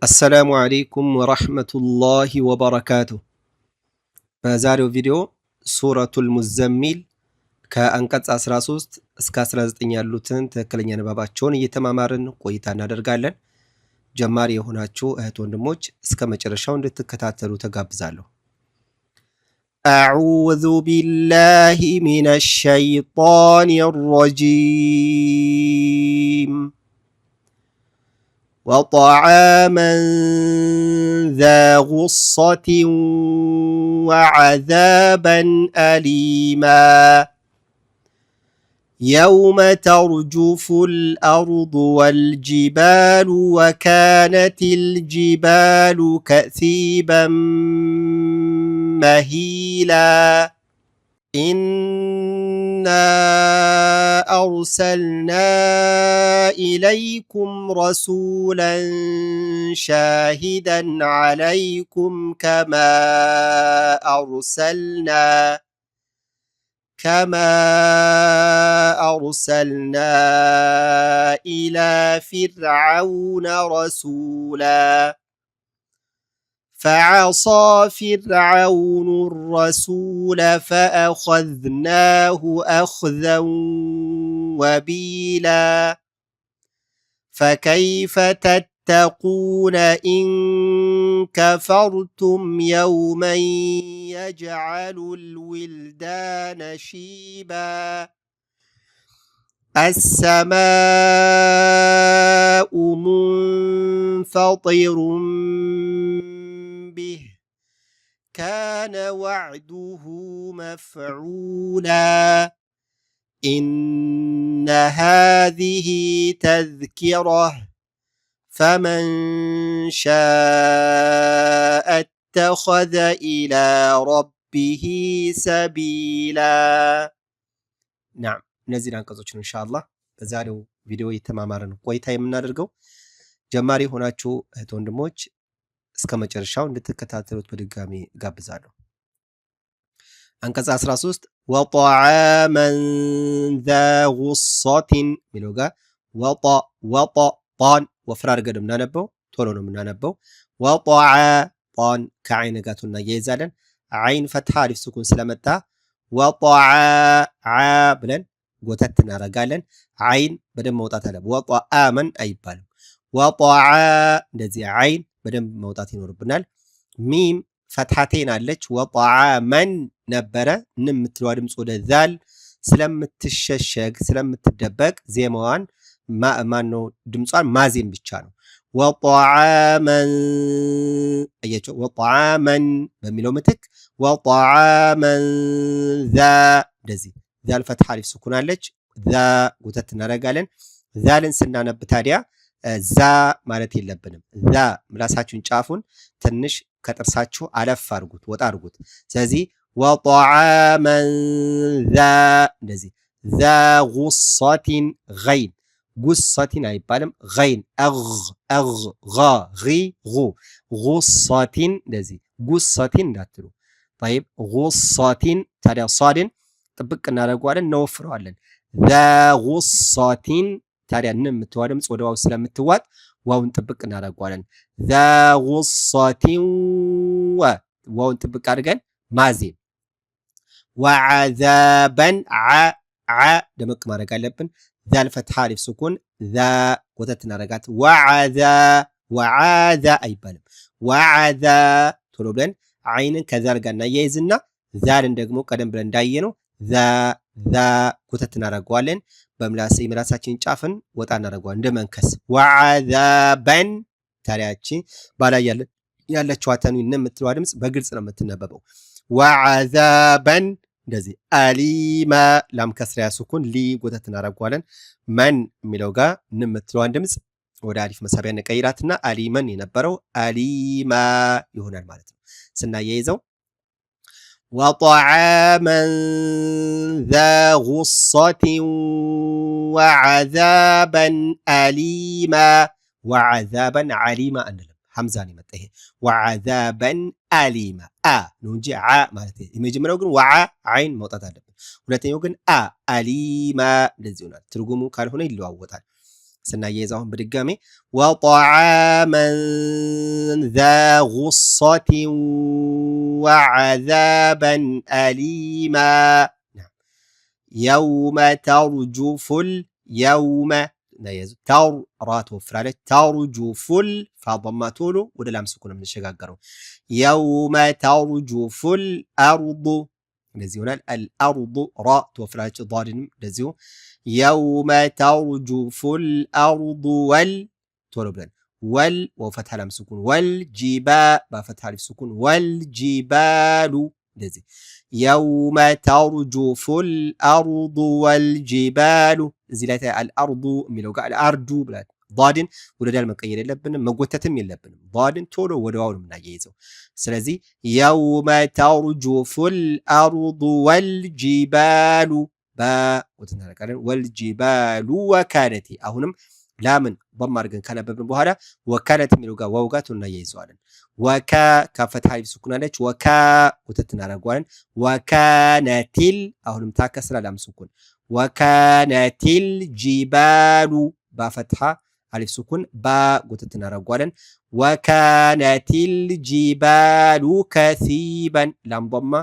السلام عليكم ورحمة الله وبركاته. በዛሬው ቪዲዮ ሱረቱል ሙዘሚል ከአንቀጽ 13 እስከ 19 ያሉትን ትክክለኛ ንባባቸውን እየተማማርን ቆይታ እናደርጋለን። ጀማሪ የሆናችሁ እህት ወንድሞች እስከ መጨረሻው እንድትከታተሉ ተጋብዛለሁ። أعوذ بالله من الشيطان الرجيم وطعاما ذا غصة وعذابا أليما يوم ترجف الأرض والجبال وكانت الجبال كثيبا مهيلا إنا أرسلنا إليكم رسولا شاهدا عليكم كما أرسلنا إلى فرعون رسولا فعصى فرعون الرسول فأخذناه أخذا وبيلا فكيف تتقون إن كفرتم يوما يجعل الولدان شيبا السماء منفطر به كان وعده مفعولا إن هذه تذكرة فمن شاء اتخذ إلى ربه سبيلا نعم እነዚህን አንቀጾችን ኢንሻአላህ በዛሬው ቪዲዮ የተማማረን ቆይታ የምናደርገው ጀማሪ ሆናችሁ እህት ወንድሞች እስከ መጨረሻው እንድትከታተሉት በድጋሚ ጋብዛለሁ። አንቀጽ 13 وطعاما ذا غصة ሚለው ጋር ወጣ ጣን ወፍራ አድርገን የምናነበው ቶሎ ነው የምናነበው። ወጣዓ ጣን ከዓይን ጋር እናያይዛለን። ዓይን ፈትሐ አሊፍ ሱኩን ስለመጣ ወጣዓ ብለን ጎተት እናደርጋለን። ዓይን በደንብ መውጣት አለ። ወጣአመን አይባልም። ወጣዓ እንደዚህ ዓይን በደንብ መውጣት ይኖርብናል። ሚም ፈትሐቴን አለች። ወጣዓመን ነበረ ንም የምትለዋ ድምፅ ወደ ዛል ስለምትሸሸግ ስለምትደበቅ ዜማዋን ማነው ድምጿን ማዜም ብቻ ነው። ወጣዓመን አያችሁ፣ ወጣዓመን በሚለው ምትክ ወጣዓመን ዛ እንደዚህ ዛል ፈትሐ አሊፍ ሱኩን አለች። ዛ ጎተት እናደርጋለን። ዛልን ስናነብ ታዲያ ዛ ማለት የለብንም። ዛ ምላሳችሁን ጫፉን ትንሽ ከጥርሳችሁ አለፍ አድርጉት፣ ወጣ አድርጉት። ስለዚህ ወጣዓመን ዛ እንደዚህ ዛ ጉሰቲን ገይን ጉሰቲን አይባልም። ገይን ጉሰቲን እንደዚህ ጉሰቲን እንዳትሉ። ጠይብ ጉሰቲን ታዲያ ሷድን ጥብቅ እናደርገዋለን፣ እንወፍረዋለን። ዛ ጉሰቲን ታዲያ ን የምትዋ ድምፅ ወደ ዋው ስለምትዋጥ ዋውን ጥብቅ እናደርገዋለን። ዛ ጉሰቲን ዋውን ጥብቅ አድርገን ማዜም። ወዓዛበን ደመቅ ማድረግ አለብን። ዛል ፈትሐ አሊፍ ሱኩን ዛ ጎተት እናደርጋት። ወዓዛ አይባልም። ወዓዛ ቶሎ ብለን ዓይንን ከዛል ጋር እናያይዝና ዛልን ደግሞ ቀደም ብለን እንዳየነው ዛ ጎተት እናደርገዋለን። የምላሳችን ጫፍን ወጣ እናደርገዋለን እንደ መንከስ። ወዓዛበን ታዲያቺ ባላይ ያለችዋ ተንዊን የምትለዋ ድምፅ በግልጽ ነው የምትነበበው። ወዓዛበን እንደዚህ አሊማ ላም ከስሪያ ሱኩን ሊ ጎተት እናደርገዋለን። መን የሚለው ጋር የምትለዋን ድምፅ ወደ አሊፍ መሳቢያ እንቀይራትና አሊመን የነበረው አሊማ ይሆናል ማለት ነው ስናያይዘው። وطعاما ذا غصة وعذابا أليما وعذابا عليما أنلم حمزاني متى وعذابا أليما نونجي مالتي يمجمرو ግን وع عين መውጣት አለበት። ሁለተኛው ግን አሊማ እንደዚህ ይሆናል። ትርጉሙ ካልሆነ ይለዋወጣል። ስናያይዝ አሁን በድጋሚ ወጠዓመን ذا غصة وعذابا أليما የውመ ተርጁፉል የውመ ተር ራ ትወፍራለች። ተርጁፉል ፋማ ቶሎ ወደ ላም ስኩን የምንሸጋገረው የውመ ተርጁፉል አርዱ እንደዚህ ይሆናል። አልአርዱ ራ ትወፍራለች። ዳድንም እንደዚሁ የውመ ተርጁፉል አርዱ ወል ቶሎ ብለን ወል ወፈትሐ ላም ስኩን ወል ጂባ በፈትሐ አሊፍ ስኩን ወል ጂባሉ እንደዚህ የውመ ተርጁፉል አርዱ ወልጂባሉ እዚህ ላይ አልአርዱ የሚለው ጋር አልአርዱ ብላት ዳድን ወደ ዳል መቀየር የለብንም መጎተትም የለብንም። ዳድን ቶሎ ወደ ዋው ነው የምናያይዘው። ስለዚህ የውመ ተርጁፉል አርዱ ወልጂባሉ በወተናቀረን ወልጂባሉ ወካነቲ አሁንም ላምን ضم አድርገን ካነበብን በኋላ ወካነት የሚለው ጋር ዋው ጋር እናያይዘዋለን። ወካ ከፈትሐ አሊፍ ስኩን አለች ወካ ወተት እናደርገዋለን። ወካነቲል አሁንም ታከስራ ላም ስኩን ወካነቲል ጂባሉ በፈትሐ አሊፍ ስኩን ወተት እናደርገዋለን። ወካነቲል ጂባሉ ከሲበን ላም ضم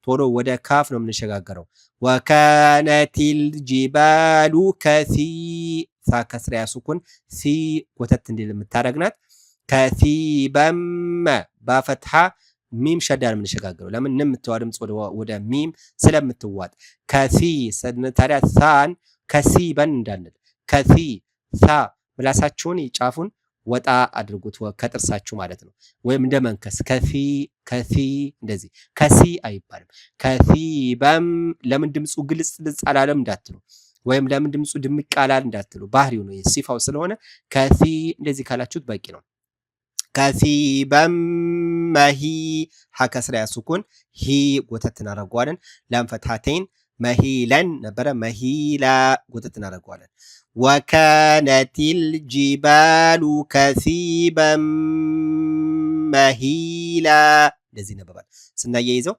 ቶሎ ወደ ካፍ ነው የምንሸጋገረው። ወካነቲል ጂባሉ ከስራ ያሱኩን ሲ ወተት እንዲል የምታደርግናት ከሲበም በፈትሐ ሚም ሸዳ ነው የምንሸጋገረው። ለምን የምትዋ ድምጽ ወደ ሚም ስለምትዋጥ ከሲ ታዲያ ሳን ከሲበን እንዳንል ከሲ ሳ ምላሳችሁን ጫፉን ወጣ አድርጉት ከጥርሳችሁ ማለት ነው። ወይም እንደ መንከስ ከሲ እንደዚህ ከሲ አይባልም። ከሲበም ለምን ድምፁ ግልጽ አላለም እንዳትሉ ወይም ለምን ድምፁ ድምቅ አላል እንዳትሉ ባህሪው ነው ሲፋው ስለሆነ ከሲ እንደዚህ ካላችሁት በቂ ነው። ከሲበም መሂ ሐከስራ ያሱኩን ሂ ጎተት እናደርገዋለን። ላም ፈትሐተይን መሂለን ነበረ መሂላ ጎተት እናደርገዋለን። ወካነቲል ጂባሉ ከሲበም መሂላ እንደዚህ ነበባል። ስናያይዘው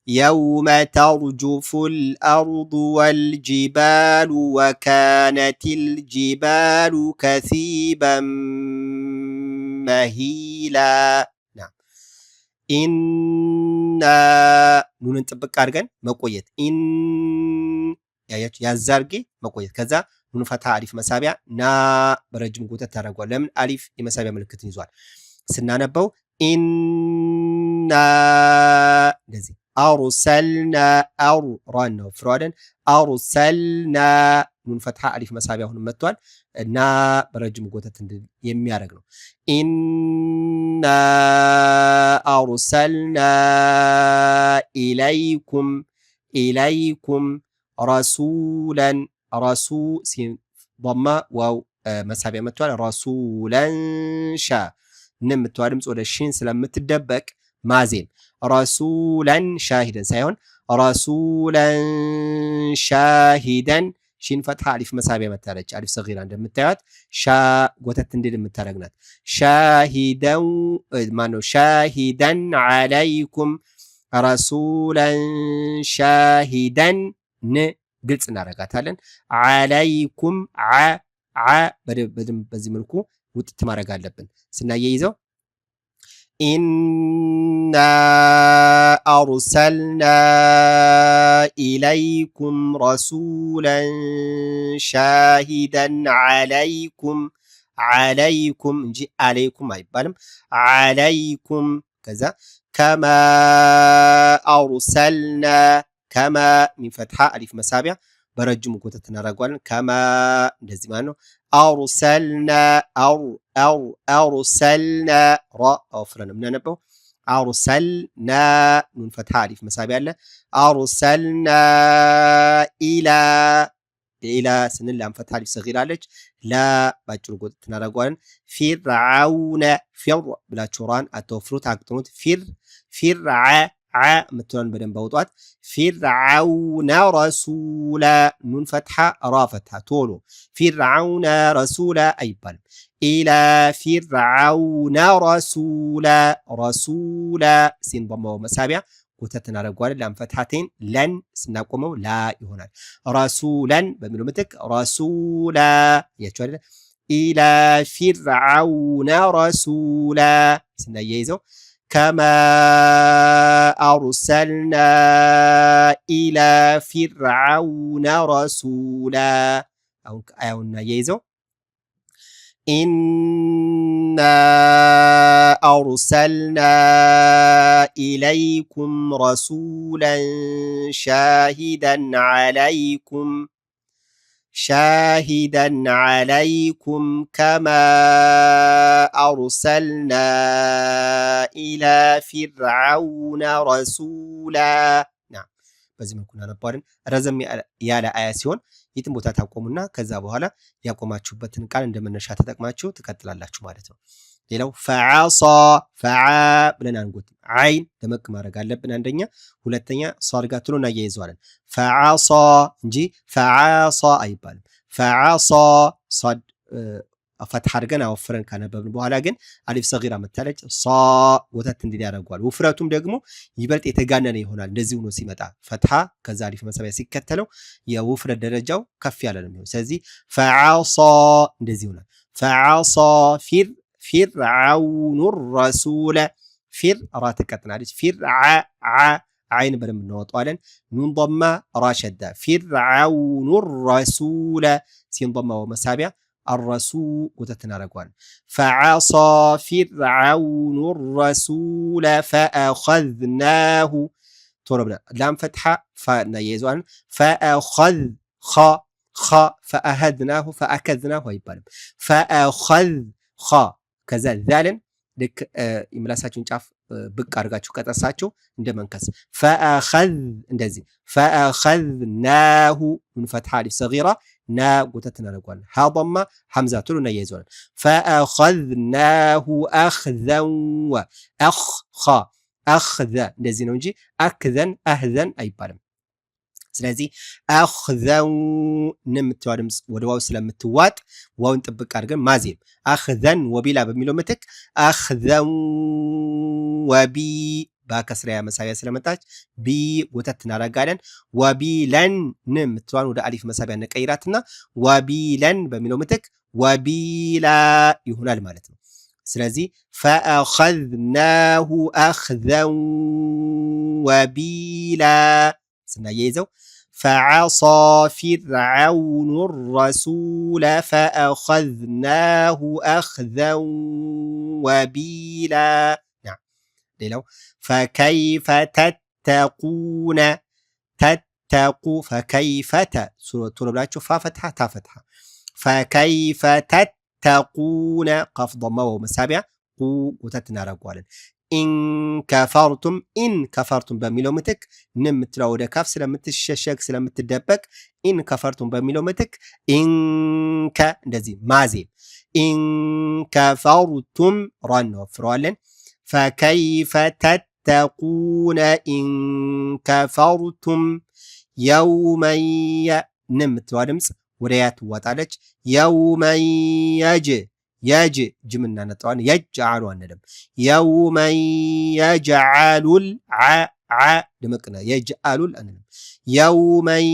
የውመ ተርጁፉል አርዱ ወልጂባሉ ወካነቲል ጂባሉ ከሲበም መሂላ ኢና ኑንን ጥብቅ አድርገን መቆየት ያዛርጌ መቆየት ከዛ ኑን ፈትሐ አሊፍ መሳቢያ ና በረጅም ጎተት ታደርጓል። ለምን አሊፍ የመሳቢያ ምልክትን ይዟል። ስናነበው ኢና እንደዚህ አርሰልና አሩ ራን ነው ፍራደን አርሰልና ኑን ፈትሐ አሊፍ መሳቢያ አሁን መጥቷል እና በረጅም ጎተት የሚያደርግ ነው። ኢና አርሰልና ኢለይኩም ረሱላን ረሱ ሲضማ ዋው መሳቢያ መጥቷል። ረሱላን ሻ የምትዋ ድምጽ ወደ ሺን ስለምትደበቅ ማዜም ረሱላን ሻሂደን ሳይሆን ረሱላን ሻሂደን ሺን ፈትሐ አሊፍ መሳቢያ መታለች። አሊፍ ሰጊራ እንደምታዩት ሻ ጎተት እንዲል የምታደርግናት ሻሂደን ማነው ሻሂደን አለይኩም ረሱላን ሻሂደን ን ግልጽ እናደርጋታለን። አለይኩም በደንብ በዚህ መልኩ ውጥት ማድረግ አለብን። ስናያይዘው ኢና አርሰልና ኢለይኩም ረሱላን ሻሂደን አለይኩም እንጂ አለይኩም አይባልም። አለይኩም ከዛ ከማ አርሰልና ከማ ሚን ፈትሐ አሊፍ መሳቢያ በረጅሙ ጎተት እናደርገዋለን። ከማ እንደዚህ ማለት ነው። አርሰልና አርሰልና ራ አውፍረን የምናነበው አርሰልና ኑን ፈትሐ አሊፍ መሳቢያ አለ። አርሰልና ኢላ ስንል ላም ፈትሐ አሊፍ ሰጊራ አለች። ላ ባጭሩ ጎተት እናደርገዋለን። ፊርዓውነ ፊር ብላችሁ ራን አተወፍሩት አቅጥኑት። ፊርዓ ምትለን በደንብ አውጧት። ፊርዓውነ ረሱላ ኑን ፈትሐ ራ ፈትሐ ቶሎ ፊርዓውነ ረሱላ አይባልም። ኢላ ፊርዓውነ ረሱላ ሲን በማው መሳቢያ ጎተት እናደርገዋለን። ላም ፈትሐቴን ለን ስናቆመው ላ ይሆናል። ረሱላን በሚለው ምትክ ረሱላ ያችሁ አይደል? إلى فرعون رسولا سنيزو كما أرسلنا إلى فرعون رسولا أو نيزو إنا أرسلنا إليكم رسولا شاهدا عليكم كما أرسلنا إلى فرعون رسولا نعم በዚህ መልኩ እናነባዋለን። ረዘም ያለ አያ ሲሆን የትም ቦታ ታቆሙና ከዛ በኋላ ያቆማችሁበትን ቃል እንደመነሻ ተጠቅማችሁ ትቀጥላላችሁ ማለት ነው። ሌላው ፈዓሳ ፈዓ ብለን አንጎት አይን ደመቅ ማድረግ አለብን አንደኛ፣ ሁለተኛ ሷድ ጋር ትሎ እናያይዘዋለን። ፈዓሳ እንጂ ፈዓሳ አይባልም። ፈዓሳ ሷድ ፈትሐ አድርገን አወፍረን ካነበብን በኋላ ግን አሊፍ ሰጊራ መታለች ሷ ወተት እንዲል ያደርገዋል። ውፍረቱም ደግሞ ይበልጥ የተጋነነ ይሆናል። እንደዚህ ሆኖ ሲመጣ ፈትሐ ከዛ አሊፍ መሳቢያ ሲከተለው የውፍረት ደረጃው ከፍ ያለ ነው የሚሆነው። ስለዚህ ፈዓሳ እንደዚህ ይሆናል። ፈዓሳ ፊርዓውኑ ረሱለ ፊር ራ ተቀጥናለች። ፊርዓ አይን በደንብ እናወጣዋለን። ኑን ضማ ራ ሸዳ ፊርዓውኑ ረሱለ ሲን ضማ ወመሳቢያ الرسول وتتنا رجوان فعصى فرعون الرسول فأخذناه تربنا لام فتحة فنيزوان فأخذ خ فأهدناه فأكذناه يبالم فأخذ خ كذا ذالن لك إملاساتون شاف بك أرجعشوا كتاساتشو عندما فأخذ اندزي فأخذناه من فتحة صغيرة نا قوتتنا نقول ها ضمة حمزة تلونا يزول فأخذناه أخذا أخذ እንደዚህ ነው እንጂ አክዘን አህዘን አይባልም። ስለዚህ አኽዘው ንምትዋ ድምጽ ወደ ዋው ስለምትዋጥ ዋውን ጥብቅ አድርገን ማዜም አኽዘን ወቢላ በሚለው ምትክ አኽዘው ወቢ በከስራ መሳቢያ ስለመጣች ቢ ወተት እናረጋለን። ወቢለን ንምትዋን ወደ አሊፍ መሳቢያ ነቀይራትና ወቢለን በሚለው ምትክ ወቢላ ይሆናል ማለት ነው። ስለዚህ ፈአኸዝናሁ አኽዘን ወቢላ ስናያይዘው ፈዓሳ ፊርዓውኑ ረሱለ ፈአኸዝናሁ አኽዘን ወቢላ። ሌላው ፈከይፈ ተተቁነ ተተቁ ፈከይፈተ ቶሎ ብላችሁ ፋ ፈትሐ ታ ፈትሐ ፈከይፈ ተተቁነ ቃፍ ضማ ወው መሳቢያ ቁ ወተት እናረጋዋለን። ኢን ከፈርቱም በሚለው ምትክ ንም የምትለው ወደ ካፍ ስለምትሸሸግ ስለምትደበቅ ኢን ከፈርቱም በሚለው ምትክ ኢንከ እንደዚህ ማዜም ኢን ከፈርቱም ራን እንወፍረዋለን። ፈከይፈ ተተቁነ ኢን ከፈርቱም የውመን ንም የምትለዋ ድምፅ ወደ ያ ትዋጣለች። የውመን የጅ ጅም እናነጠዋለን። የጅዓሉ አንልም። የውመን የጅዓሉል ድምቅና የጅዓሉል አንልም። የውመን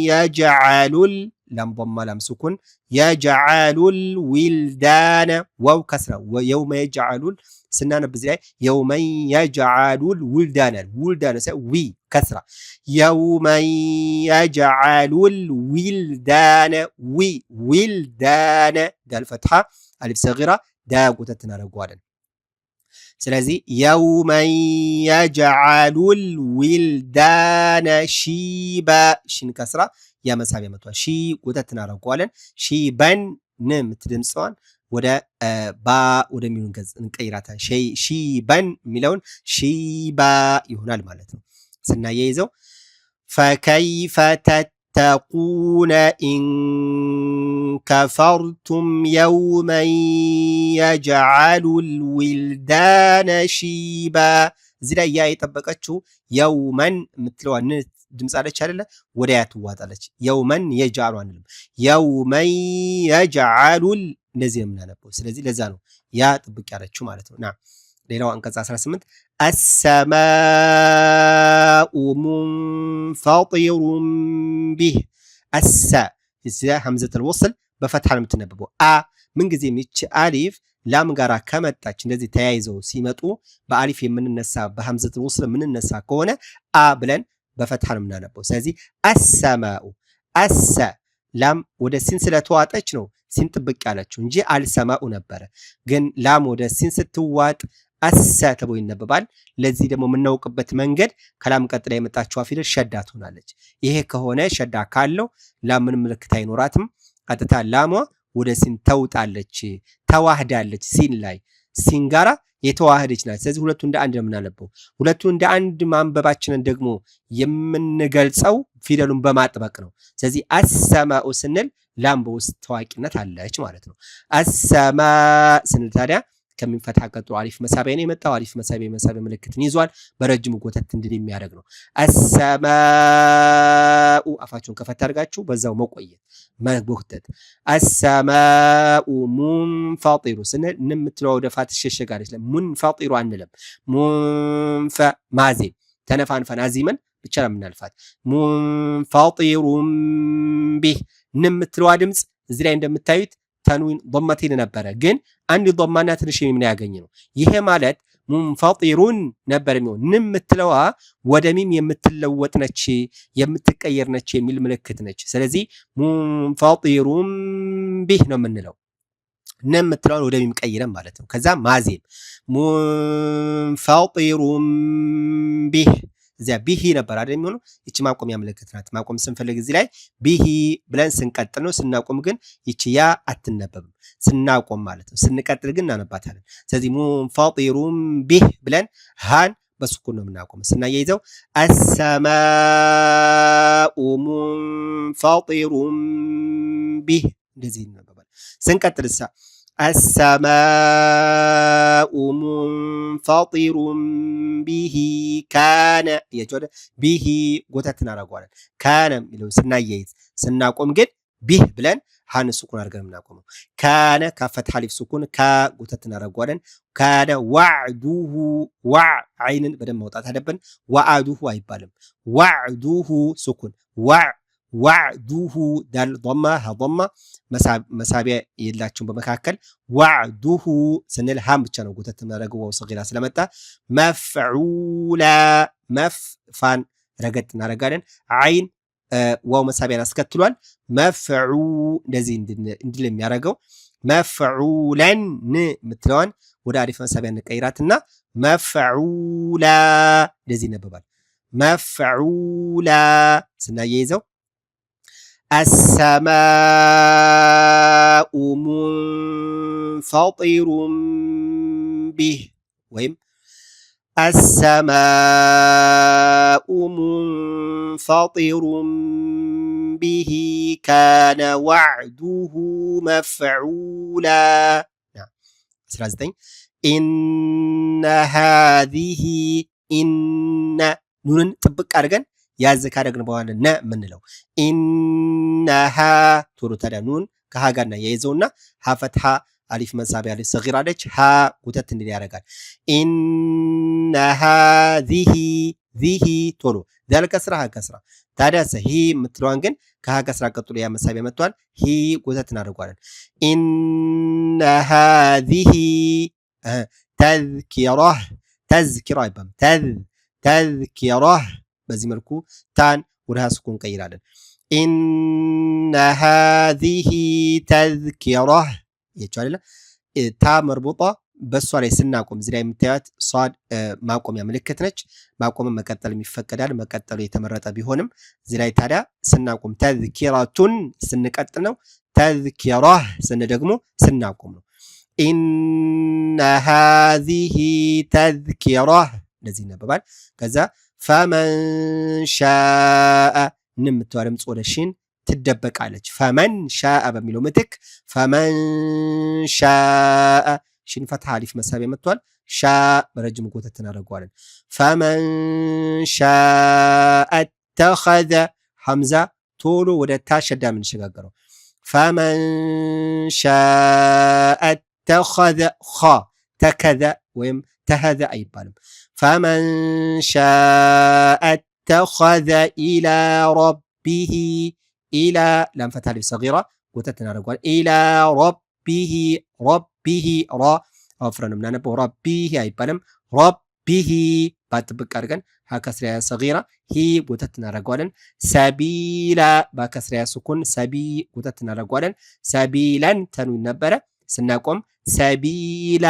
የጅዓሉል ላም ضማ ላም ስኩን የጅዓሉል ዊልዳነ ዋው ከስራ የውመ የጅዓሉል ስናነብ እዚህ ላይ የውመን የጅዓሉል ውልዳነ ሳይ ዊ ከስራ የውመን የጅዓሉል ዊልዳነ ዊልዳነ ዳል ፈትሐ አሊፍ ሰጊራ ዳ ጎተት እናደርገዋለን። ስለዚህ የውመን የጅዓሉል ዊልዳነ ሺባ ሽን ከስራ የመሳቢያ መቷል። ሺ ጎተት እናደርገዋለን። ሺበን ን የምትድምፀዋን ወደ ባ ወደሚሉን ገጽ እንቀይራታል። ሺበን የሚለውን ሺባ ይሆናል ማለት ነው። ስናያይዘው ፈከይፈ ተተቁነ ኢን ከፈርቱም የውመን የጅዓሉል ዊልዳነ ሺባ። እዚህ ላይ ያ የጠበቀችው የውመን የምትለዋ ን ድምፅ አለች አይደለ? ወደ ያ ትዋጣለች። የውመን የጅዓሉ አንልም። የውመን የጅዓሉል እንደዚህ ነው የምናነበው። ስለዚህ ለዛ ነው ያ ጥብቅ ያለችው ማለት ነው። ሌላው አንቀጽ 18 አሰማኡ ሙንፈጢሩን ቢህ አሳ እዚያ ሐምዘቱል ወስል በፈትሐ ነው የምትነበበው። ምንጊዜም ይቺ አሊፍ ላም ጋራ ከመጣች እንደዚህ ተያይዘው ሲመጡ በአሊፍ የምንነሳ በሐምዘቱል ወስል የምንነሳ ከሆነ አ ብለን በፈትሐ ነው የምናነበው። ስለዚህ አሰማኡ አሰ ላም ወደ ሲን ስለተዋጠች ነው ሲን ጥብቅ ያለችው እንጂ አልሰማኡ ነበረ። ግን ላም ወደ ሲን ስትዋጥ አሰ ተብሎ ይነበባል። ለዚህ ደግሞ የምናውቅበት መንገድ ከላም ቀጥላ የመጣችው ፊደል ሸዳ ትሆናለች። ይሄ ከሆነ ሸዳ ካለው ላም ምንም ምልክት አይኖራትም። ቀጥታ ላሟ ወደ ሲን ተውጣለች፣ ተዋህዳለች። ሲን ላይ ሲን ጋራ የተዋህደች ናት። ስለዚህ ሁለቱ እንደ አንድ ነው የምናነበው። ሁለቱ እንደ አንድ ማንበባችንን ደግሞ የምንገልጸው ፊደሉን በማጥበቅ ነው። ስለዚህ አሰማኡ ስንል ላም በውስጥ ታዋቂነት አለች ማለት ነው። አሰማ ስንል ታዲያ ከሚንፈትሐ ቀጥሎ አሊፍ መሳቢያ ነው የመጣው። አሊፍ መሳቢያ ምልክትን ይዟል። በረጅሙ ጎተት እንድል የሚያደርግ ነው። አሰማኡ አፋችሁን ከፈት አድርጋችሁ በዛው መቆየት መጎተት። አሰማኡ ሙንፈጢሩ ስንል የምትለው ወደ ፋት ትሸሸጋለች። ሙንፈጢሩ አንልም። ሙንፈ ማዜም ተነፋንፈን አዚመን ብቻ ነው የምናልፋት። ሙንፈጢሩም ቢህ የምትለዋ ድምፅ እዚህ ላይ እንደምታዩት ተንዊን ضمتين ነበረ፣ ግን አንድ ضማና ትንሽ ሚም ያገኘ ነው። ይሄ ማለት ሙንፈጢሩን ነበር የሚሆን የምትለዋ ወደ ሚም የምትለወጥ ነች፣ የምትቀየር ነች የሚል ምልክት ነች። ስለዚህ ሙንፈጢሩን ቢህ ነው የምንለው። የምትለዋን ወደ ሚም ቀይረን ማለት ነው። ከዛ ማዜም ሙንፈጢሩን ቢህ እዚያ ቢሂ ነበር አይደል የሚሆነው። ይቺ ማቆሚያ ምልክት ናት። ማቆም ስንፈልግ እዚህ ላይ ቢሂ ብለን ስንቀጥል ነው። ስናቆም ግን ይቺ ያ አትነበብም። ስናቆም ማለት ነው። ስንቀጥል ግን እናነባታለን። ስለዚህ ሙንፈጢሩን ቢህ ብለን ሃን በስኩን ነው የምናቆመው። ስናያይዘው አሰማኡ ሙንፈጢሩን ቢህ እንደዚህ ይነበባል። ስንቀጥል እሳ አሰማኡ ሙንፈጢሩን ቢሂ ካነ እያቸዋለ ቢሂ ጎተት እናደርገዋለን። ካነ የሚለው ስናያይዝ፣ ስናቆም ግን ቢህ ብለን ሃን ስኩን አድርገን የምናቆመው። ካነ ከፈትሐ አሊፍ ስኩን ከጎተት እናደርገዋለን። ካነ ዋዕዱሁ ዋዕ ዓይንን በደንብ ማውጣት አለብን። ዋዕዱሁ አይባልም። ዋዕዱሁ ስኩን ዋዕ ዋዕዱሁ ዳል ضማ ሀضማ መሳቢያ የላቸውም በመካከል። ዋዕዱሁ ስንል ሃም ብቻ ነው ጎተት እናደርገው ዋው ሰጊራ ስለመጣ። መፍዑላ መፍፋን ረገጥ እናደርጋለን። ዓይን ዋው መሳቢያን አስከትሏል። መፍዑ እንደዚህ እንድል የሚያደርገው መፍዑለን የምትለዋን ወደ አሊፍ መሳቢያ እንቀይራትና መፍዑላ እንደዚህ ይነበባል። መፍዑላ ስናያይዘው አሰማኡ ሙንፈጢሩን ቢህ ወይም አሰማኡ ሙንፈጢሩን ቢሂ ካነ ዋዕዱሁ መፍዑላ። 19 ኢነ ሃዚሂ ኢነ ኑንን ጥብቅ አድርገን ያዝ ካደረግን በኋላ ነ ምንለው ኢነሃ ቶሎ ታዲያ ኑን ከሃ ጋር ያይዘውና ሀ ፈትሐ አሊፍ መሳቢያ አሊፍ ሰጊራ አለች ሀ ጉተት እንዲል ያደርጋል። ኢነሃ ዚሂ ቶሎ ዛል ከስራ ሀ ከስራ ታዲያ ሂ የምትለዋን ግን ከሀ ከስራ ቀጥሎ ያ መሳቢያ መጥቷል። ሂ ጉተት እናደርጓለን። ኢነሃ ዚሂ ተዝኪራ አይባልም። ተዝኪራ በዚህ መልኩ ታን ወደ ሃ ስኩን ቀይራለን። ኢነ ሃዚሂ ተዝኪራ ያቻ አይደለ ታ መርቡጣ በሷ ላይ ስናቆም እዚህ ላይ የምታዩት ሷድ ማቆሚያ ምልክት ነች። ማቆምን መቀጠል ይፈቀዳል። መቀጠሉ የተመረጠ ቢሆንም እዚህ ላይ ታዲያ ስናቆም ተዝኪራቱን ስንቀጥል ነው። ተዝኪራ ስን ደግሞ ስናቆም ነው። ኢነ ሃዚሂ ተዝኪራ እንደዚህ ይነበባል። ከዛ ፈመን ሻአ የምትለዋ ድምፅ ወደ ሺን ትደበቃለች። ፈመን ሻአ በሚለው ምትክ ፈመን ሻአ ሺን ፈትሐ አሊፍ መሳቢያ መጥቷል። ሻ በረጅም ጎተት እናደርገዋለን። ፈመን ሻአ ተኸዘ ሐምዛ ቶሎ ወደ ታ ሸዳ የምንሸጋገረው ፈመን ሻአ ተኸዘ ኸ ተከዘ ወይም ተኸዘ አይባልም። ፈመን ሻአ ተኸዘ ኢላ ረቢሂ ኢላ ላም ፈትሐ አሊፍ ሰጊራ ጎተት እናደርገዋለን። ኢላ ረብ ረቢሂ ረቢሂ ራ አፍረን የምናነበው ረቢሂ አይባልም። ረቢሂ ባጥብቅ አድርገን ሀከስሪያ ሰጊራ ሂ ጎተት እናደርገዋለን። ሰቢላ ባከስሪያ ሱኩን ሰቢ ጎተት እናደርገዋለን። ሰቢላን ተንዊን ነበረ ስናቆም ሰቢላ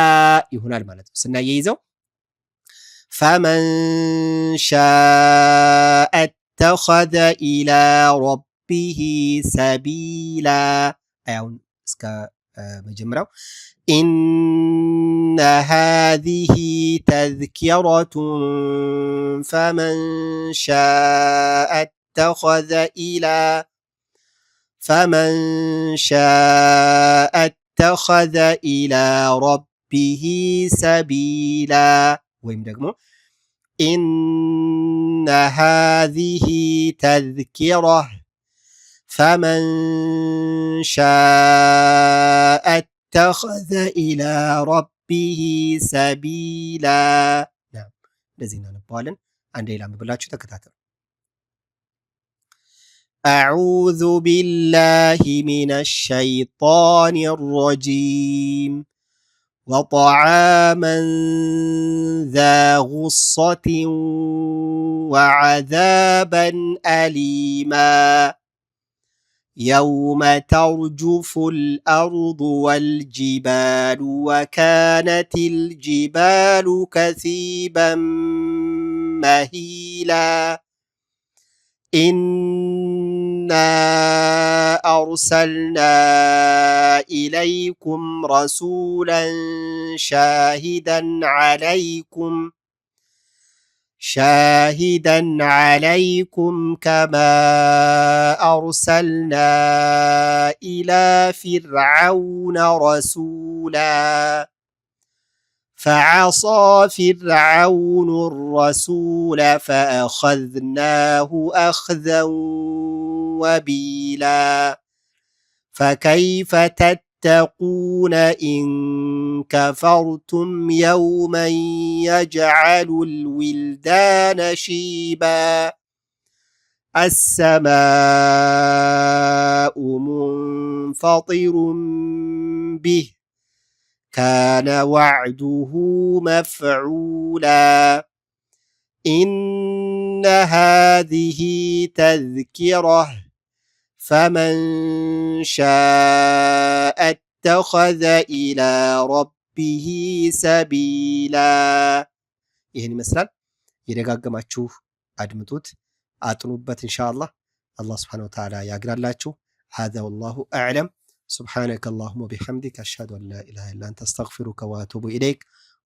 ይሆናል ማለት ነው። ስናያይዘው ፈመን ሻአ ተኸዘ ኢላ ረቢሂ ሰቢላ አያውን እስከ መጀመሪያው ኢነ ሃዚሂ ተዝኪረቱን ፈመን ሻአ ተኸዘ ኢላ اتخذ إلى ربه سبيلا ወይም ደግሞ إن هذه تذكرة فمن شاء اتخذ إلى ربه سبيلا نعم እንደዚህ እናነባዋለን። አንዴ ላንብብላችሁ ተከታተሉ። أعوذ بالله من الشيطان الرجيم وطعاما ذا غصة وعذابا أليما يوم ترجف الأرض والجبال وكانت الجبال كثيبا مهيلا إنا أرسلنا إليكم رسولا شاهدا عليكم كما أرسلنا إلى فرعون رسولا فعصى فرعون الرسول فأخذناه أخذا وبيلا فكيف تتقون إن كفرتم يوما يجعل الولدان شيبا السماء منفطر به كان وعده مفعولا إن هذه تذكرة فمن شاء اتخذ إلى ربه سبيلا ይህን ይመስላል። የደጋገማችሁ አድምጡት፣ አጥኑበት። ኢንሻአላህ አላህ ሱብሓነሁ ወተዓላ ያግራላችሁ። هذا والله أعلم. سبحانك اللهم وبحمدك أشهد أن لا إله إلا أنت أستغفرك وأتوب إليك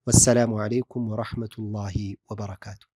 والسلام عليكم ورحمة الله وبركاته.